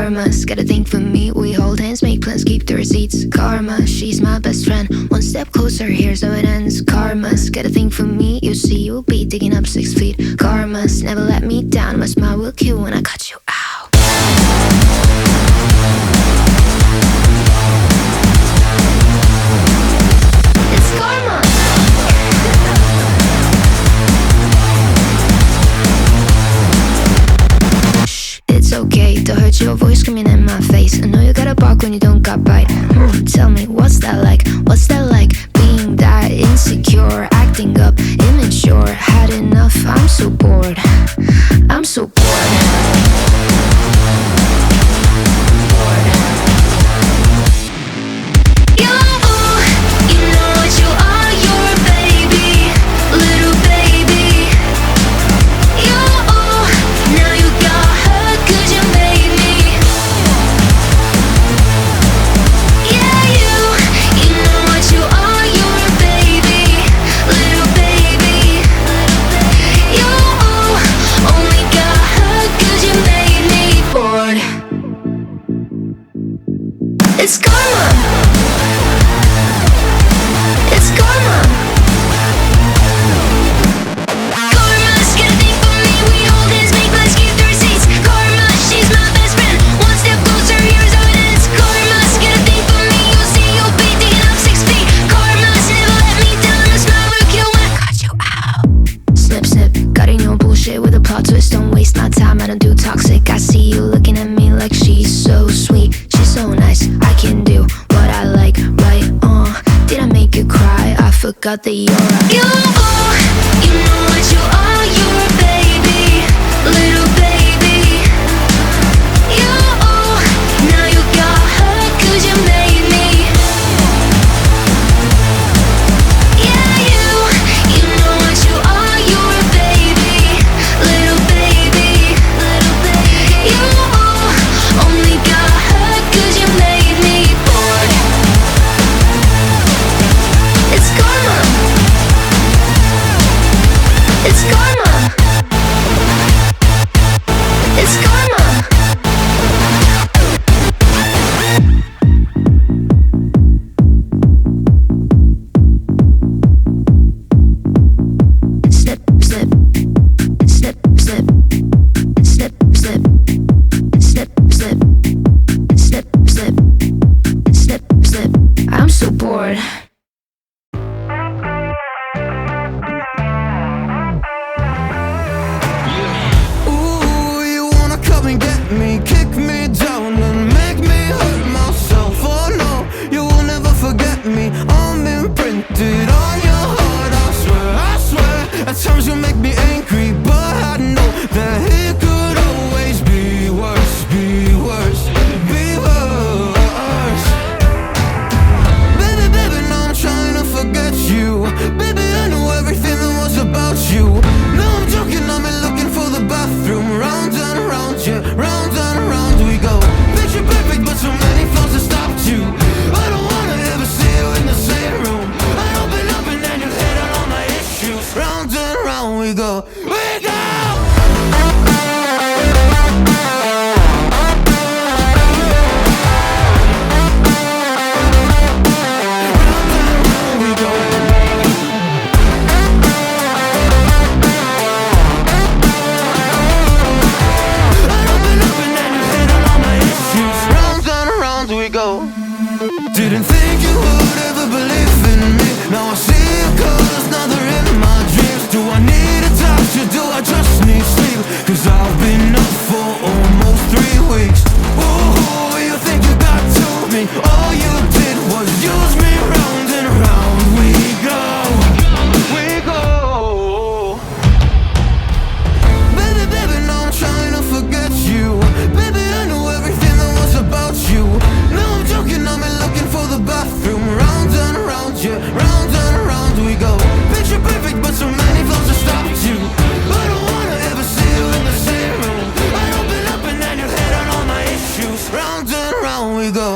Karma's got a thing for me. We hold hands, make plans, keep the receipts. Karma, she's my best friend. One step closer, here's how it ends. Karma's got a thing for me. You see, you'll be digging up 6 feet. Karma's never let me down. My smile will kill when I cut you out. It's karma. It's okay to hurt your voice screaming in my face. I know you gotta bark when you don't got bite. Tell me, what's that like? What's that like? Being that insecure, acting up, immature. Had enough, I'm so bored. I'm so bored. You know what you are, you're a baby, little baby. Now you got hurt 'cause you made me. Yeah, you know what you are, you're a baby, little baby. You only got hurt 'cause you made me bored. It's karma. It's karma. Karma's got a thing for me. We hold hands, make plans, keep the receipts. Karma, she's my best friend. One step closer, here's how it ends. Karma's got a thing for me. You'll see, you'll be digging up 6 feet. Karma's never let me down. My smile will kill when I cut you out. Snip, snip, cutting your bullshit with a plot twist. Don't waste my time, I don't do toxic. I see you looking at me like she's so sweet. She's so nice, I can do what I like, right? Did I make you cry? I forgot that you're a you know what you are, you're a baby, little baby. You now you got hurt 'cause you made me. Yeah, you know what you are, you're a baby, little baby. You only got hurt 'cause you made me bored. It's karma. It's karma. It's karma. Snip, snip, snip, snip, snip, snip, snip, snip, snip, snip, snip, snip. I'm so bored. Ooh, you wanna come and get me, kick me down and make me hurt myself. Oh no, you will never forget me. I'm imprinted on your heart, I swear, I swear. At times you make me angry, but I know that it could always be worse, be worse, be worse. Baby, baby, now I'm trying to forget you. Baby, I know everything that was about you. No, I'm joking, I'm looking for the bathroom. Round and round, yeah, round and round we go. Picture perfect, but so many flaws that stopped you. I don't wanna ever see you in the same room. I open up and then you hit on all my issues. Round and round we go, we go. Didn't think you would ever believe in me. Now I see your colors, now they're in my dreams. Do I need a touch or do I just need sleep? 'Cause I've been up for almost 3 weeks. Ooh, you think you got to me? All you did was use me. Round and round we go, we go. Baby, baby, now I'm trying to forget you. Baby, I know everything that was about you. No, I'm joking, I'm looking for the bathroom. Round and round, yeah, round and round we go. Picture perfect, but so many flaws that stopped you. I don't wanna ever see you in the same room. I open up and then you hit on all my issues. Round and round we go.